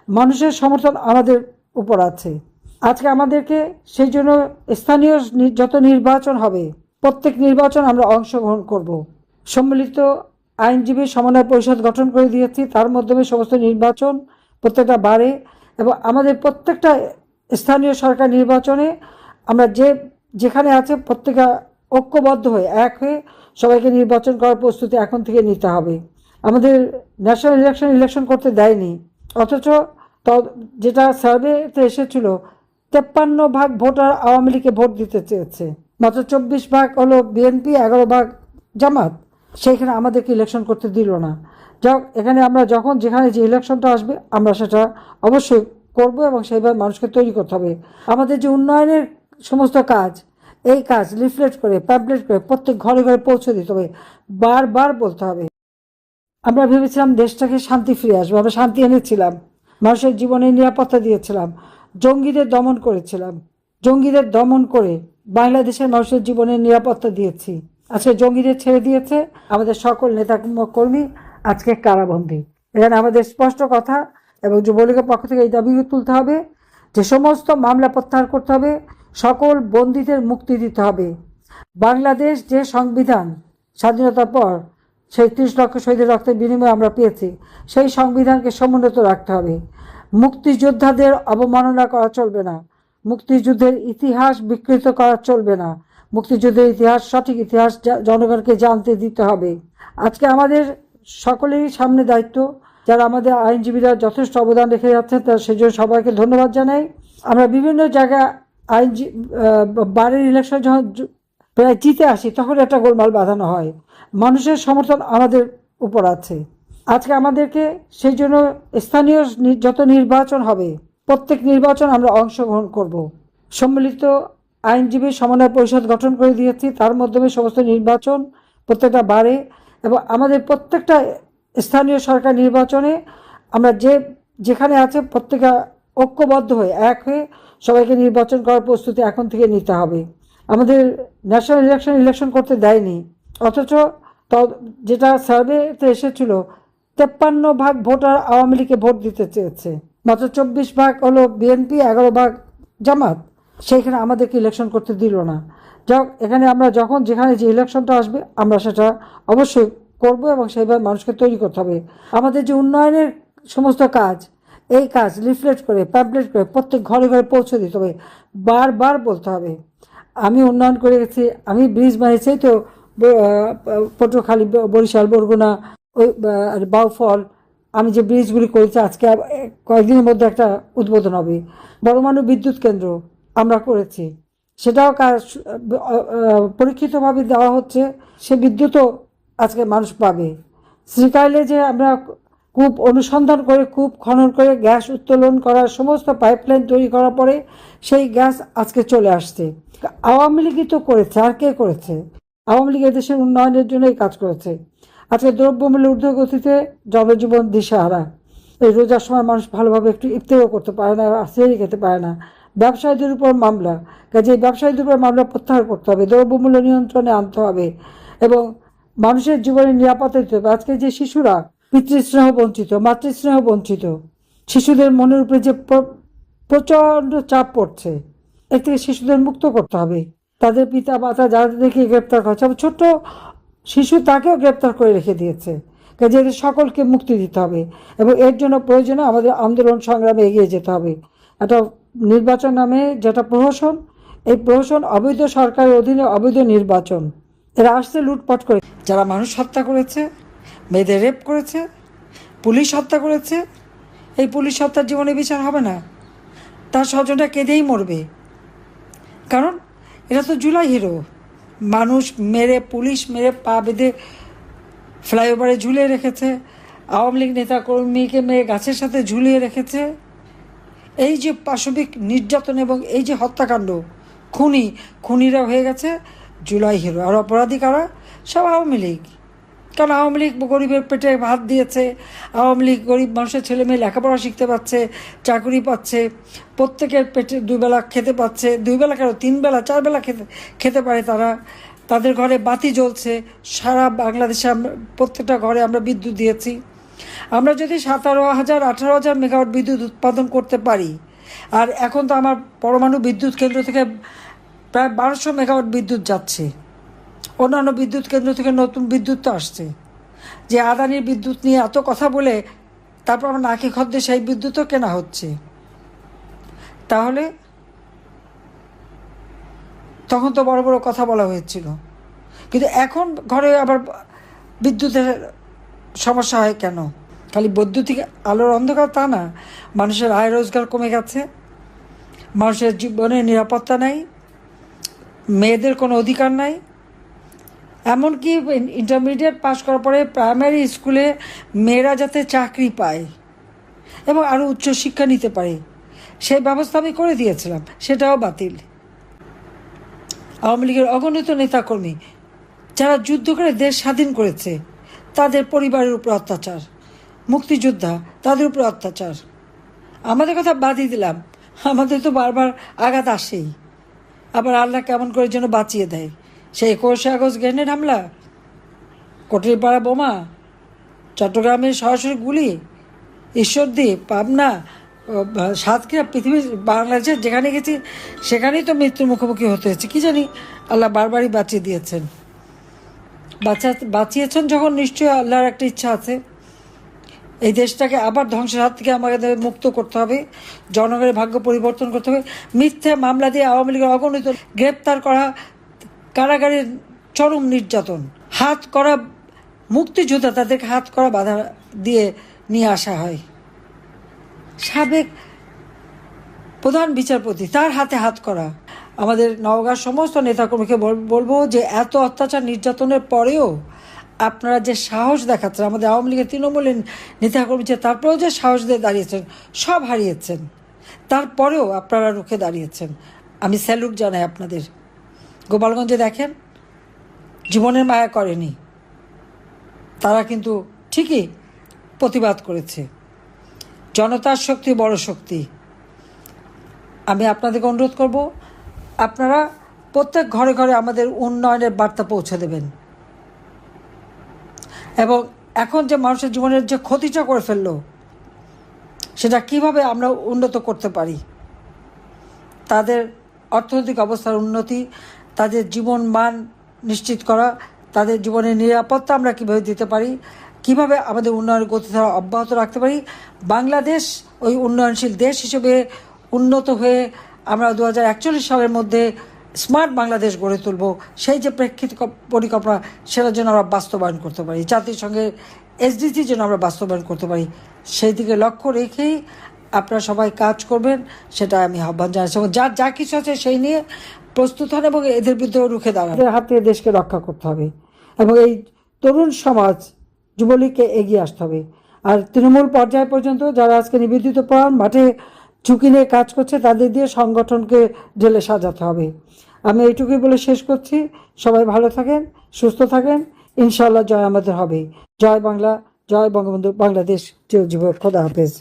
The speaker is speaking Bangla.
মানুষের সমর্থন আমাদের উপর আছে। আজকে আমাদেরকে সেই জন্য স্থানীয় যত নির্বাচন হবে প্রত্যেক নির্বাচন আমরা অংশগ্রহণ করব। সম্মিলিত আইনজীবী সমন্বয় পরিষদ গঠন করে দিয়েছি, তার মাধ্যমে সমস্ত নির্বাচন প্রত্যেকটা বারে এবং আমাদের প্রত্যেকটা স্থানীয় সরকার নির্বাচনে আমরা যেখানে আছে প্রত্যেকটা ঐক্যবদ্ধ হয়ে এক হয়ে সবাইকে নির্বাচন করার প্রস্তুতি এখন থেকে নিতে হবে। আমাদের ন্যাশনাল ইলেকশন করতে দেয়নি, অথচ যেটা সার্ভেতে এসেছিল 53% ভোটার আওয়ামী লীগকে ভোট দিতে চেয়েছে, মাত্র 24% হলো বিএনপি, 11% জামাত। সেইখানে আমাদেরকে ইলেকশন করতে দিল না। এখানে আমরা যেখানে যে ইলেকশনটা আসবে আমরা সেটা অবশ্যই করব এবং সেইভাবে মানুষকে তৈরি করতে হবে। আমাদের যে উন্নয়নের সমস্ত কাজ, এই কাজ লিফলেট করে প্যাম্পলেট করে প্রত্যেক ঘরে ঘরে পৌঁছে দিতে হবে, বারবার বলতে হবে। আমরা ভেবেছিলাম দেশটাকে শান্তি ফিরে আসবে, আমরা শান্তি এনেছিলাম, মানুষের জীবনে নিরাপত্তা দিয়েছিলাম, জঙ্গিদের দমন করেছিলাম, জঙ্গিদের দমন করে বাংলাদেশের মানুষের জীবনে নিরাপত্তা দিয়েছি। আজকে জঙ্গিদের ছেড়ে দিয়েছে, আমাদের সকল নেতা কর্মী আজকে কারাবন্দী। এখানে আমাদের স্পষ্ট কথা এবং যুবলীগের পক্ষ থেকে এই দাবি তুলতে হবে যে সমস্ত মামলা প্রত্যাহার করতে হবে, সকল বন্দীদের মুক্তি দিতে হবে। বাংলাদেশ যে সংবিধান স্বাধীনতার পর সেই 30 লক্ষ শহীদের রক্তের বিনিময়ে আমরা পেয়েছি, সেই সংবিধানকে সমুন্নত রাখতে হবে। মুক্তিযোদ্ধাদের অবমাননা করা চলবে না, মুক্তিযুদ্ধের ইতিহাস বিকৃত করা চলবে না, মুক্তিযুদ্ধের ইতিহাস সঠিক ইতিহাস জনগণকে জানতে দিতে হবে। আজকে আমাদের সকলেরই সামনে দায়িত্ব, যারা আমাদের আইনজীবীরা যথেষ্ট অবদান রেখে যাচ্ছেন তার সেজন্য সবাইকে ধন্যবাদ জানাই। আমরা বিভিন্ন জায়গায় বারের ইলেকশন যখন প্রায় জিতে আসি তখন একটা গোলমাল বাঁধানো হয়। মানুষের সমর্থন আমাদের উপর আছে। আজকে আমাদেরকে সেই জন্য স্থানীয় যত নির্বাচন হবে প্রত্যেক নির্বাচন আমরা অংশগ্রহণ করব। সম্মিলিত আইনজীবী সমন্বয় পরিষদ গঠন করে দিয়েছি, তার মাধ্যমে সমস্ত নির্বাচন প্রত্যেকটা বারে এবং আমাদের প্রত্যেকটা স্থানীয় সরকার নির্বাচনে আমরা যেখানে আছে প্রত্যেকটা ঐক্যবদ্ধ হয়ে এক হয়ে সবাইকে নির্বাচন করার প্রস্তুতি এখন থেকে নিতে হবে। আমাদের ন্যাশনাল ইলেকশন করতে দেয়নি, অথচ যেটা সার্ভেতে এসেছিল 53% ভোটার আওয়ামী লীগকে ভোট দিতে চেয়েছে, মাত্র 24% হলো বিএনপি, 11% জামাত। সেইখানে আমাদেরকে ইলেকশন করতে দিল না। এখানে আমরা যেখানে যে ইলেকশনটা আসবে আমরা সেটা অবশ্যই করব এবং সেইভাবে মানুষকে তৈরি করতে হবে। আমাদের যে উন্নয়নের সমস্ত কাজ, এই কাজ লিফলেট করে প্যাম্পলেট করে প্রত্যেক ঘরে ঘরে পৌঁছে দিতে হবে, বারবার বলতে হবে। আমি উন্নয়ন করে গেছি, আমি ব্রিজ বানিয়েছি, তো পটুয়াখালী, বরিশাল, বরগুনা, ওই বাউফল, আমি যে ব্রিজগুলি করেছি আজকে কয়েকদিনের মধ্যে একটা উদ্বোধন হবে। পরমাণু বিদ্যুৎ কেন্দ্র আমরা করেছি, সেটাও কাজ পরীক্ষিতভাবে দেওয়া হচ্ছে, সে বিদ্যুৎও আজকে মানুষ পাবে। শ্রীকাইলে যে আমরা কূপ অনুসন্ধান করে কূপ খনন করে গ্যাস উত্তোলন করার সমস্ত পাইপলাইন তৈরি করার পরে সেই গ্যাস আজকে চলে আসছে। আওয়ামী লীগই তো করেছে, আর কে করেছে? আওয়ামী লীগ দেশের উন্নয়নের জন্যই কাজ করেছে। আজকে দ্রব্যমূল্যের ঊর্ধ্বগতিতে জনজীবন দিশাহারা। এই রোজার সময় মানুষ ভালোভাবে একটু ইফতারও করতে পারে না, সেহরি খেতে পারে না। ব্যবসায়ীদের উপর মামলা, কাজে এই ব্যবসায়ীদের উপর মামলা প্রত্যাহার করতে হবে, দ্রব্যমূল্য নিয়ন্ত্রণে আনতে হবে এবং মানুষের জীবনের নিরাপত্তা দিতে হবে। আজকে যে শিশুরা পিতৃস্নেহ বঞ্চিত, মাতৃস্নেহ বঞ্চিত, শিশুদের মনের উপরে যে প্রচণ্ড চাপ পড়ছে, এর থেকে শিশুদের মুক্ত করতে হবে। তাদের পিতা মাতা যাদেরকে গ্রেপ্তার করেছে, ছোট্ট শিশু তাকেও গ্রেপ্তার করে রেখে দিয়েছে, কাজে এদের সকলকে মুক্তি দিতে হবে এবং এর জন্য প্রয়োজনে আমাদের আন্দোলন সংগ্রামে এগিয়ে যেতে হবে। একটা নির্বাচন নামে যেটা প্রহসন, এই প্রহসন অবৈধ সরকারের অধীনে অবৈধ নির্বাচন। এরা আসছে লুটপাট করে, যারা মানুষ হত্যা করেছে, মেয়েদের রেপ করেছে, পুলিশ হত্যা করেছে, এই পুলিশ হত্যার জীবনে বিচার হবে না, তার স্বজনটা কেঁদেই মরবে। কারণ এরা তো জুলাই হিরো, মানুষ মেরে, পুলিশ মেরে পা বেঁধে ফ্লাইওভারে ঝুলিয়ে রেখেছে, আওয়ামী লীগ নেতা কর্মীকে মেরে গাছের সাথে ঝুলিয়ে রেখেছে। এই যে পাশবিক নির্যাতন এবং এই যে হত্যাকাণ্ড, খুনিরা হয়ে গেছে জুলাই হিরো। আর অপরাধী কারা? সব আওয়ামী লীগ। কারণ আওয়ামী লীগ গরিবের পেটে ভাত দিয়েছে, আওয়ামী লীগ গরিব মানুষের ছেলে মেয়ে লেখাপড়া শিখতে পাচ্ছে, চাকরি পাচ্ছে, প্রত্যেকের পেটে 2 বেলা খেতে পাচ্ছে, 2 বেলা কেন 3 বেলা 4 বেলা খেতে পারে তারা। তাদের ঘরে বাতি জ্বলছে, সারা বাংলাদেশে প্রত্যেকটা ঘরে আমরা বিদ্যুৎ দিয়েছি। আমরা যদি 17,000 18,000 মেগাওয়াট বিদ্যুৎ উৎপাদন করতে পারি, আর এখন তো আমার পরমাণু বিদ্যুৎ কেন্দ্র থেকে প্রায় 1200 মেগাওয়াট বিদ্যুৎ যাচ্ছে, অন্যান্য বিদ্যুৎ কেন্দ্র থেকে নতুন বিদ্যুৎ তো আসছে, যে আদানির বিদ্যুৎ নিয়ে এত কথা বলে তারপর আমার নাকি খদ্দে সেই বিদ্যুৎও কেনা হচ্ছে, তাহলে তখন তো বড় বড় কথা বলা হয়েছিল, কিন্তু এখন ঘরে আবার বিদ্যুতের সমস্যা হয় কেন? খালি বৈদ্যুতিক আলোর অন্ধকার তা না, মানুষের আয় রোজগার কমে গেছে, মানুষের জীবনের নিরাপত্তা নাই, মেয়েদের কোনো অধিকার নাই। এমনকি ইন্টারমিডিয়েট পাশ করার পরে প্রাইমারি স্কুলে মেয়েরা যাতে চাকরি পায় এবং আরও উচ্চশিক্ষা নিতে পারে সেই ব্যবস্থা আমি করে দিয়েছিলাম, সেটাও বাতিল। আওয়ামী লীগের অগণিত নেতাকর্মী যারা যুদ্ধ করে দেশ স্বাধীন করেছে তাদের পরিবারের উপর অত্যাচার, মুক্তিযোদ্ধা তাদের উপর অত্যাচার। আমাদের কথা বাদই দিলাম, আমাদের তো বারবার আঘাত আসেই, আবার আল্লাহ কেমন করে যেন বাঁচিয়ে দেয়। সেই 21শে আগস্ট গ্রেনেড হামলা, কোটরিপাড়া বোমা, চট্টগ্রামের সরাসরি গুলি, ঈশ্বরদীপ, পাবনা, সাতক্ষীরা, পৃথিবীর বাংলাদেশের যেখানে গেছি সেখানেই তো মৃত্যুর মুখোমুখি হতে হয়েছে। কী জানি আল্লাহ বারবারই বাঁচিয়ে দিয়েছেন। বাঁচিয়েছেন যখন নিশ্চয়ই আল্লাহর একটা ইচ্ছা আছে। এই দেশটাকে আবার ধ্বংসের হাত থেকে আমাদের মুক্ত করতে হবে, জনগণের ভাগ্য পরিবর্তন করতে হবে। মিথ্যে মামলা দিয়ে আওয়ামী লীগের অগণিত গ্রেপ্তার করা, কারাগারের চরম নির্যাতন, হাত করা মুক্তিযোদ্ধা তাদেরকে হাত করা বাধা দিয়ে নিয়ে আসা হয়। সাবেক প্রধান বিচারপতি তার হাতে হাত করা। আমাদের নওগাঁর সমস্ত নেতাকর্মীকে বলবো যে এত অত্যাচার নির্যাতনের পরেও আপনারা যে সাহস দেখাচ্ছেন, আমাদের আওয়ামী লীগের তৃণমূলের নেতাকর্মী যে তারপরেও যে সাহস দিয়ে দাঁড়িয়েছেন, সব হারিয়েছেন, তারপরেও আপনারা রুখে দাঁড়িয়েছেন, আমি স্যালুট জানাই আপনাদের। গোপালগঞ্জে দেখেন, জীবনের মায়া করেনি, তারা কিন্তু ঠিকই প্রতিবাদ করেছে। জনতার শক্তি বড় শক্তি। আমি আপনাদেরকে অনুরোধ করব, আপনারা প্রত্যেক ঘরে ঘরে আমাদের উন্নয়নের বার্তা পৌঁছে দেবেন, এবং এখন যে মানুষের জীবনের যে ক্ষতিটা করে ফেললো সেটা কিভাবে আমরা উন্নত করতে পারি, তাদের অর্থনৈতিক অবস্থার উন্নতি, তাদের জীবন মান নিশ্চিত করা, তাদের জীবনের নিরাপত্তা আমরা কীভাবে দিতে পারি, কিভাবে আমাদের উন্নয়নের গতিধারা অব্যাহত রাখতে পারি, বাংলাদেশ ওই উন্নয়নশীল দেশ হিসেবে উন্নত হয়ে আমরা 2041 সালের মধ্যে স্মার্ট বাংলাদেশ গড়ে তুলব, সেই যে প্রেক্ষিত পরিকল্পনা সেটার জন্য আমরা বাস্তবায়ন করতে পারি, জাতিসংঘের SDG যেন আমরা বাস্তবায়ন করতে পারি, সেই দিকে লক্ষ্য রেখেই আপনারা সবাই কাজ করবেন, সেটা আমি আহ্বান জানাচ্ছি। এবং যার যা কিছু আছে সেই নিয়ে প্রস্তুত হন এবং এদের বিরুদ্ধে রুখে দাঁড়ান। এদের হাতে দেশকে রক্ষা করতে হবে এবং এই তরুণ সমাজ, যুবলীগকে এগিয়ে আসতে হবে। আর তৃণমূল পর্যায় পর্যন্ত যারা আজকে নিবেদিত প্রাণ মাঠে ঝুঁকি নিয়ে কাজ করছে তাদের দিয়ে সংগঠনকে ঢেলে সাজাতে হবে। আমি এইটুকুই বলে শেষ করছি। সবাই ভালো থাকেন, সুস্থ থাকেন, ইনশাআল্লাহ জয় আমাদের হবে। জয় বাংলা, জয় বঙ্গবন্ধু, বাংলাদেশ চিরজীবন। খোদা হাফেজ।